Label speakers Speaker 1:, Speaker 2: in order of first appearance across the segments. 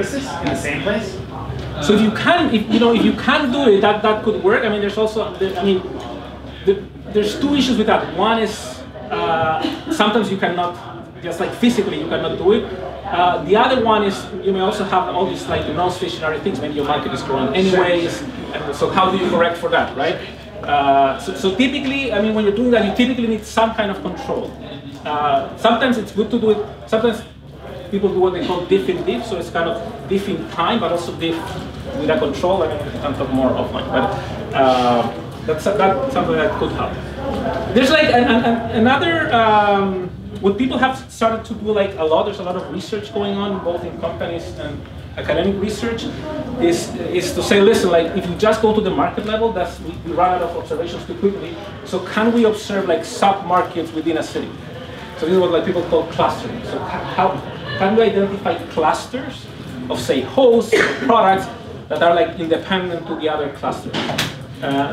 Speaker 1: places in the same place?
Speaker 2: So if you can do it, that could work. I mean, there's also, there's two issues with that. One is sometimes you cannot, just like physically, you cannot do it. The other one is you may also have all these like non-stationary things. Maybe your market is growing anyways, and so how do you correct for that, right? So typically, I mean, when you're doing that, you typically need some kind of control. Sometimes it's good to do it. Sometimes people do what they call diff in diff, so it's kind of diff in time, but also diff with a control. I mean, we can talk more offline, but that's something that could help. There's like another. What people have started to do like a lot, there's a lot of research going on, both in companies and academic research, is to say, listen, like if you just go to the market level, we run out of observations too quickly. So can we observe like sub-markets within a city? So this is what like people call clustering. So how can we identify clusters of say hosts or products that are like independent to the other clusters?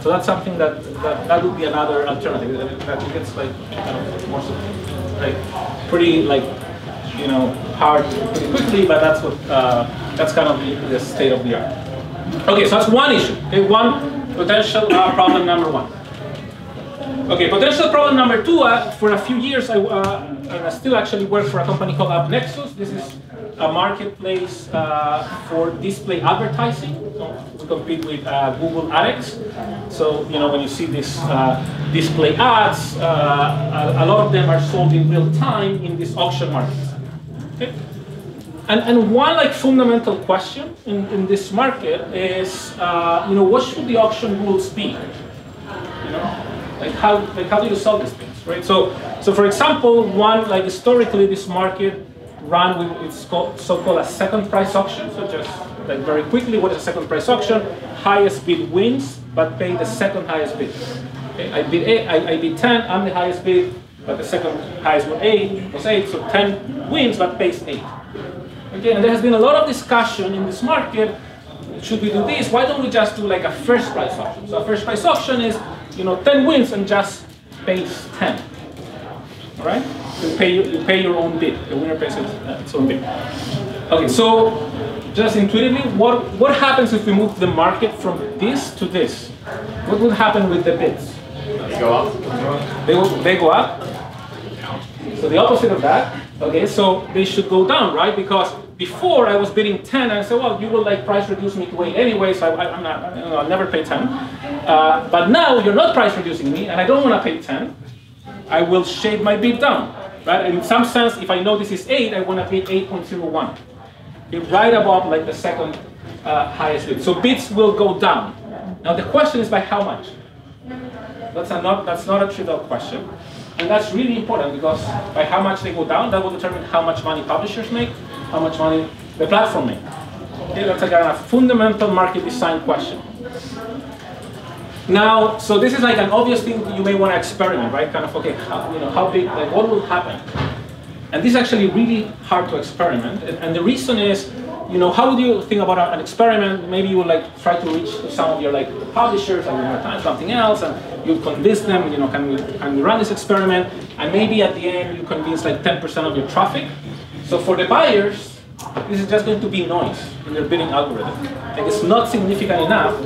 Speaker 2: So that's something that would be another alternative that gets like kind of more like pretty like hard pretty quickly, but that's what that's kind of the state of the art. Okay, so that's one issue. Okay, one potential problem number one. Okay, potential problem number two. For a few years, I still actually work for a company called AppNexus. This is a marketplace for display advertising. So we compete with Google AdX. So when you see this display ads, a lot of them are sold in real time in this auction market. Okay? And one like fundamental question in this market is, what should the auction rules be? Like how do you sell these things, right? So for example, one like historically this market ran with it's called so-called a second price auction. So just like very quickly, what is a second price auction? Highest bid wins, but pay the second highest bid. Okay, I bid 10, I'm the highest bid, but the second highest was 8, so 10 wins, but pays 8. Okay, and there has been a lot of discussion in this market. Should we do this? Why don't we just do like a first price auction? So a first price auction is 10 wins and just pays 10. All right? You pay your own bid. The winner pays its own bid. Okay, so just intuitively, what happens if we move the market from this to this? What will happen with the bids?
Speaker 1: They go up.
Speaker 2: They go up. So the opposite of that. Okay, so they should go down, right? Because before I was bidding 10, and I said, well, you will like price reduce me to 8 anyway, so I'm not, I'll never pay 10. But now you're not price reducing me, and I don't want to pay 10. I will shave my bid down, right? And in some sense, if I know this is 8, I want to bid 8.01. Okay, right above like the second highest bid. So bids will go down. Now the question is by how much? That's not a trivial question. And that's really important because by how much they go down, that will determine how much money publishers make, how much money the platform make. Okay, that's again a fundamental market design question. Now, so this is like an obvious thing you may want to experiment, right? Kind of, okay, how big, like what will happen? And this is actually really hard to experiment. And the reason is, how would you think about an experiment? Maybe you would like try to reach to some of your like publishers and something else, and you convince them, can we run this experiment? And maybe at the end you convince like 10% of your traffic. So for the buyers, this is just going to be noise in their bidding algorithm. Like it's not significant enough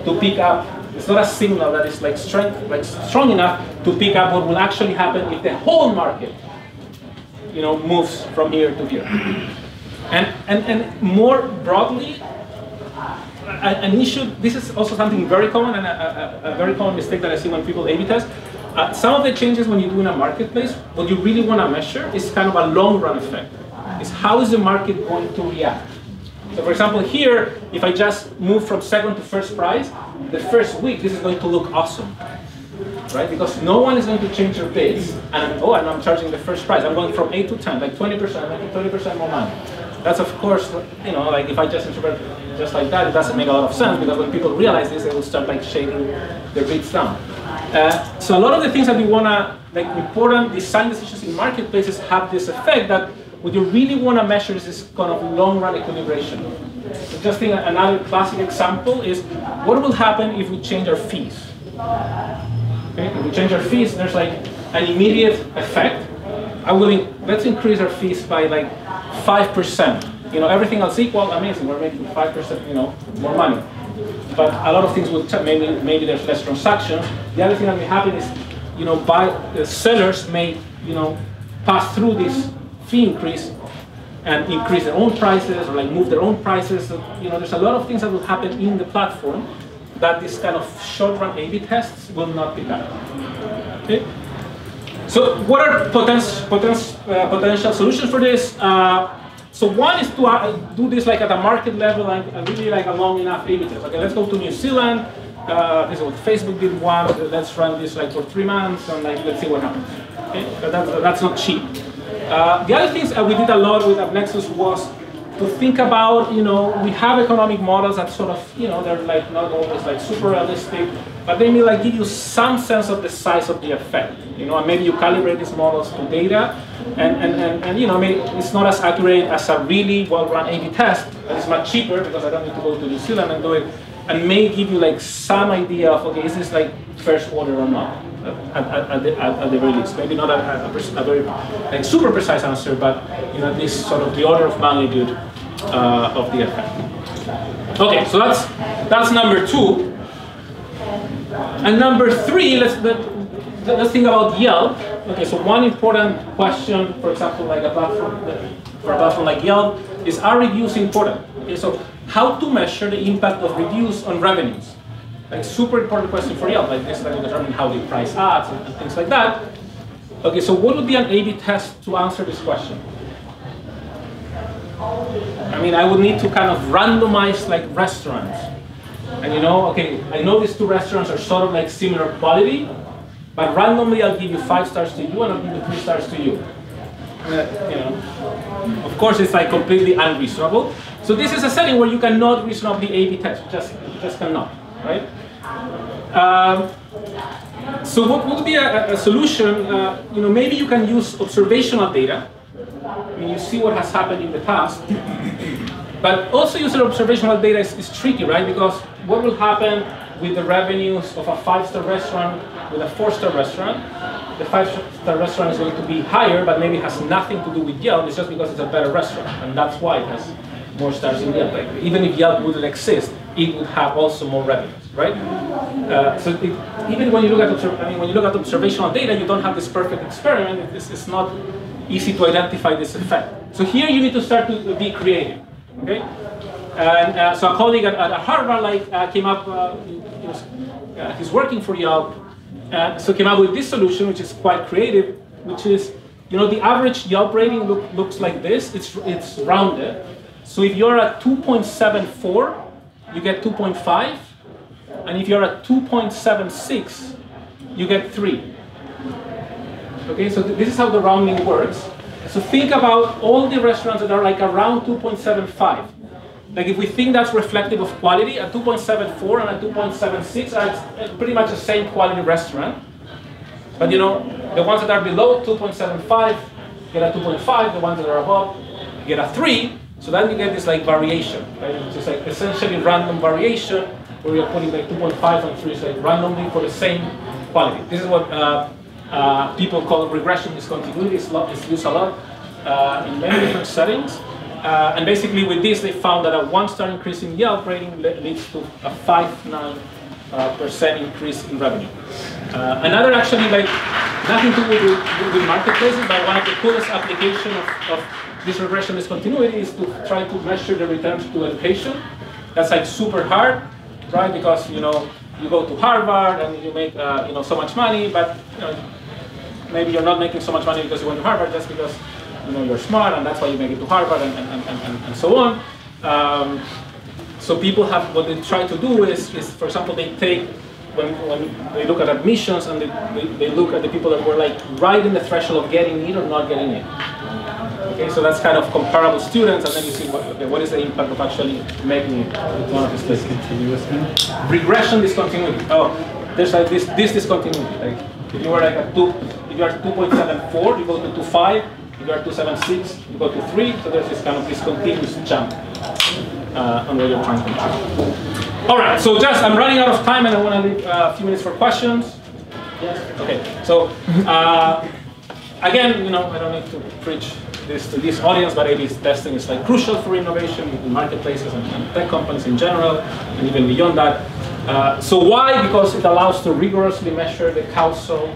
Speaker 2: to pick up. It's not a signal that is like strong enough to pick up what will actually happen if the whole market, moves from here to here. And more broadly, an issue, this is also something very common and a very common mistake that I see when people A/B test. Some of the changes when you do in a marketplace, what you really want to measure is kind of a long run effect. Is how is the market going to react? So for example here, if I just move from second to first price, the first week this is going to look awesome. Right? Because no one is going to change their bids. And I'm charging the first price. I'm going from 8 to 10, like 20%, making 20% more money. That's of course, like if I just interpret just like that, it doesn't make a lot of sense because when people realize this, they will start like shaving their bids down. So a lot of the things that we want to, like important design decisions in marketplaces have this effect that what you really want to measure is this kind of long-run equilibration. So just think another classic example is what will happen if we change our fees. Okay? If we change our fees, there's like an immediate effect. Let's increase our fees by like 5%. everything else equal, amazing, we're making 5%, more money. But a lot of things will maybe there's less transactions. The other thing that may happen is, sellers may, pass through this fee increase and increase their own prices or like move their own prices. So, there's a lot of things that will happen in the platform that this kind of short-run A/B tests will not pick up. Okay. So what are potential solutions for this? So one is to do this like at a market level and really like a long enough A/B test. Okay, let's go to New Zealand. This is what Facebook did once. Let's run this like for 3 months and like let's see what happens. Okay, but that's not cheap. The other things we did a lot with AppNexus was to think about, we have economic models that sort of, they're like not always like super realistic, but they may like give you some sense of the size of the effect, and maybe you calibrate these models to data, and maybe it's not as accurate as a really well-run A/B test, but it's much cheaper because I don't need to go to New Zealand and do it, and may give you like some idea of, okay, is this like first order or not, at the very least. Maybe not a very like super precise answer, but at least sort of the order of magnitude of the effect. Okay, so that's number 2. And number 3, let's think about Yelp. Okay, so one important question, for example, like for a platform like Yelp, is, are reviews important? Okay, so how to measure the impact of reviews on revenues? Like super important question for Yelp, like this, like determining how they price ads and things like that. Okay, so what would be an A/B test to answer this question? I mean, I would need to kind of randomize like restaurants. And okay, I know these 2 restaurants are sort of like similar quality, but randomly I'll give you 5 stars to you and I'll give you 3 stars to you. Of course it's like completely unreasonable. So this is a setting where you cannot reasonably A/B test, you just cannot, right? So what would be a solution? Maybe you can use observational data. I mean, you see what has happened in the past. But also using observational data is tricky, right? Because what will happen with the revenues of a 5-star restaurant with a 4-star restaurant? The 5-star restaurant is going to be higher, but maybe has nothing to do with Yelp. It's just because it's a better restaurant, and that's why it has more stars in Yelp. Like, even if Yelp wouldn't exist, it would have also more revenues, right? Even when you look at observational data, you don't have this perfect experiment. It's not easy to identify this effect. So here you need to start to be creative. Okay, and so a colleague at Harvard came up. He's working for Yelp, so came up with this solution, which is quite creative. Which is, the average Yelp rating looks like this. It's rounded. So if you're at 2.74, you get 2.5, and if you're at 2.76, you get 3. Okay, so this is how the rounding works. So think about all the restaurants that are like around 2.75. Like if we think that's reflective of quality, a 2.74 and a 2.76 are pretty much the same quality restaurant. But the ones that are below 2.75 get a 2.5, the ones that are above get a 3. So then you get this like variation, right? It's just like essentially random variation where you're putting like 2.5 and 3 like randomly for the same quality. This is what people call regression discontinuity. It's used a lot in many different settings. And basically with this, they found that a 1-star increase in Yelp rating leads to a 5.9% increase in revenue. Another actually like nothing to do with marketplaces, but one of the coolest application of this regression discontinuity is to try to measure the returns to education. That's like super hard, right? Because you go to Harvard and you make so much money, but maybe you're not making so much money because you went to Harvard, just because you're smart and that's why you make it to Harvard and so on. So people have, what they try to do is for example, they take, when they look at admissions and they look at the people that were like right in the threshold of getting it or not getting it. Okay, so that's kind of comparable students, and then you see what is the impact of actually making it with one of these places. Regression discontinuity. Oh, there's like this discontinuity. Like if you were like if you are 2.74, you go to 2.5. If you are 2.76, you go to 3. So there's this kind of discontinuous jump on where you're trying to control. All right, so I'm running out of time, and I want to leave a few minutes for questions. Yes. Okay. So again, I don't need to preach this to this audience, but A/B testing is like crucial for innovation in marketplaces and tech companies in general, and even beyond that. So why? Because it allows to rigorously measure the causal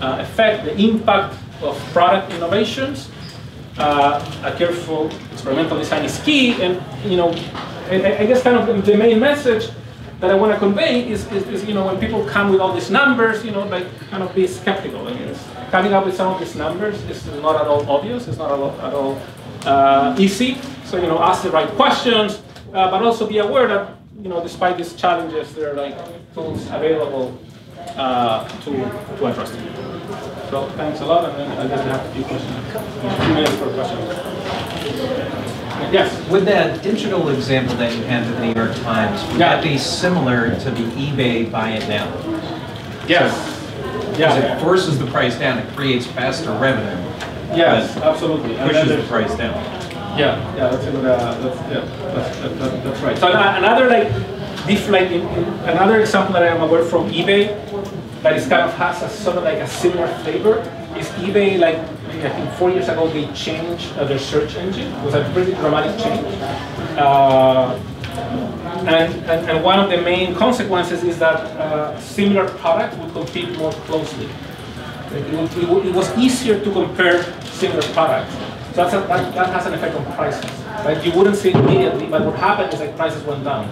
Speaker 2: effect, the impact of product innovations. A careful experimental design is key, and I guess kind of the main message that I want to convey is when people come with all these numbers, like kind of be skeptical. I mean, coming up with some of these numbers is not at all obvious. It's not at all easy. So ask the right questions, but also be aware that despite these challenges, there are like tools available to address them. So thanks a lot, and then I guess we have a few questions. A few minutes for questions. Yes?
Speaker 3: With that digital example that you had with the New York Times, would that be similar to the eBay buy it now?
Speaker 2: Yes.
Speaker 3: Because it forces the price down, it creates faster revenue.
Speaker 2: Yes, absolutely.
Speaker 3: Pushes the price down.
Speaker 2: Yeah, that's a good. That's right. So another another example that I am aware from eBay that is kind of has a sort of like a similar flavor is eBay. Like I think 4 years ago they changed their search engine. It was a pretty dramatic change. And one of the main consequences is that similar products would compete more closely. It was easier to compare similar products. So that has an effect on prices. Right? You wouldn't see it immediately, but what happened is like prices went down.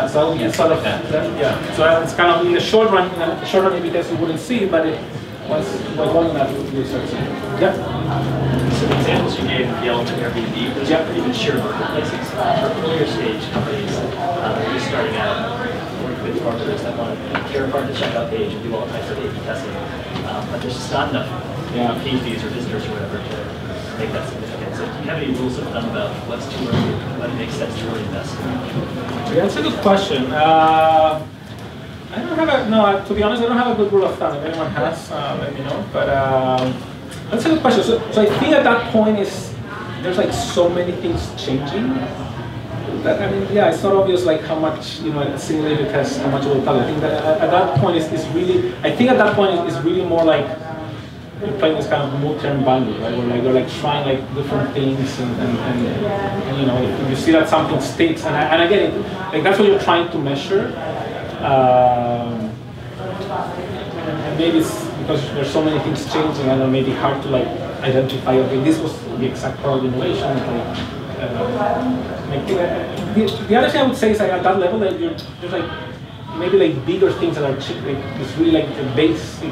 Speaker 2: So it's sort of So it's kind of in the short run. In the short run, maybe you wouldn't see it, but it was long enough to start seeing it. Yeah.
Speaker 4: So the examples you gave of Yelp and Airbnb, those are even shared marketplaces for earlier stage companies just starting out, work with marketers that want to care about the checkout page and do all types of A/B testing, but there's just not enough page views or visitors or whatever to make that significant. So do you have any rules of thumb about what's too early, when it makes sense to really invest?
Speaker 2: Yeah, that's a good question. I don't have to be honest, I don't have a good rule of thumb. If anyone has, let me know. But that's a good question. So I think at that point there's like so many things changing that it's not obvious like how much a single A/B test, how much it will tell. I think that at that point is really. I think at that point is really more like you're playing this kind of multi-term value, right? Where like you're like trying like different things, and if you see that something sticks, and again, like that's what you're trying to measure. And maybe it's because there's so many things changing, and it may be hard to like identify. Okay, this was the exact product innovation. The other thing I would say is like at that level, that there's like maybe like bigger things that are cheap. Like it's really like the basic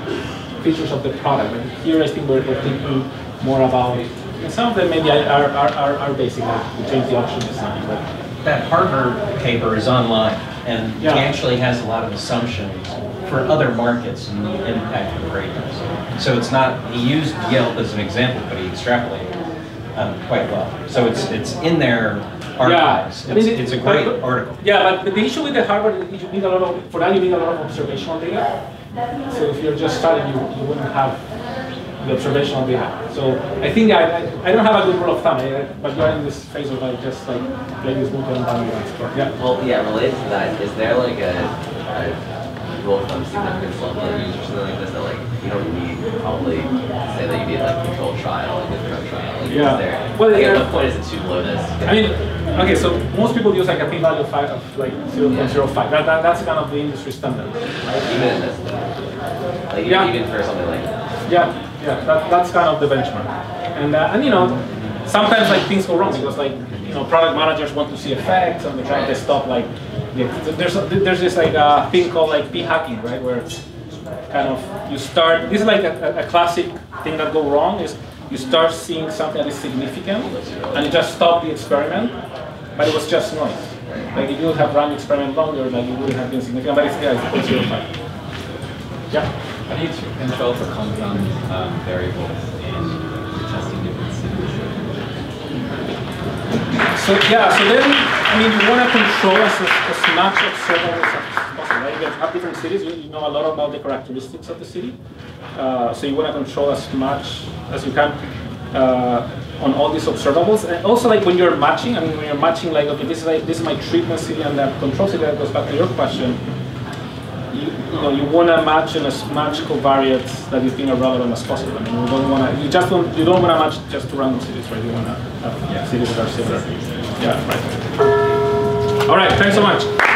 Speaker 2: features of the product. Like here, I think we're thinking more about. And some of them maybe are basic, like we change the option design. But
Speaker 3: that Harvard paper is online, and he actually has a lot of assumptions for other markets and the impact of ratings. So it's not, he used Yelp as an example, but he extrapolated quite well. So it's in their archives. It's a great article.
Speaker 2: Yeah, but the issue with the Harvard is you need a lot of, for that you need a lot of observational data. So if you're just starting, you wouldn't have the observational data. So I think I don't have a good rule of thumb, but you're in this phase of like just like playing this multi-value. Yeah.
Speaker 5: Well, yeah, related to that, is there like a rule of thumb significance level of use or something like this that like you don't need probably say that you need like controlled trial, like a drug trial? Like, is there, well, at what point is it too low this?
Speaker 2: I mean, okay, so most people use like a p-value of like 0.05. That's kind of the industry standard, right?
Speaker 5: Even in this, like even for something like that.
Speaker 2: Yeah, that's kind of the benchmark. And sometimes like things go wrong because like product managers want to see effects and they try to stop like there's this like thing called like p-hacking, right? Where kind of you start. This is like a classic thing that go wrong is you start seeing something that is significant and you just stop the experiment, but it was just noise. Like if you would have run the experiment longer, like it wouldn't have been significant. But it's 0.05. Yeah.
Speaker 6: How do you control for compound variables in testing different cities?
Speaker 2: So then, you want to control as much observables as possible, right? You have different cities, you know a lot about the characteristics of the city. So you want to control as much as you can on all these observables. And also like when you're matching, when you're matching like, okay, this is my treatment city and that control city, that goes back to your question. you want to match in as much covariates that you think are relevant as possible. I mean, you don't want to, you don't want to match just to random cities, right? You want to have cities that are similar. Yeah, right. All right, thanks so much.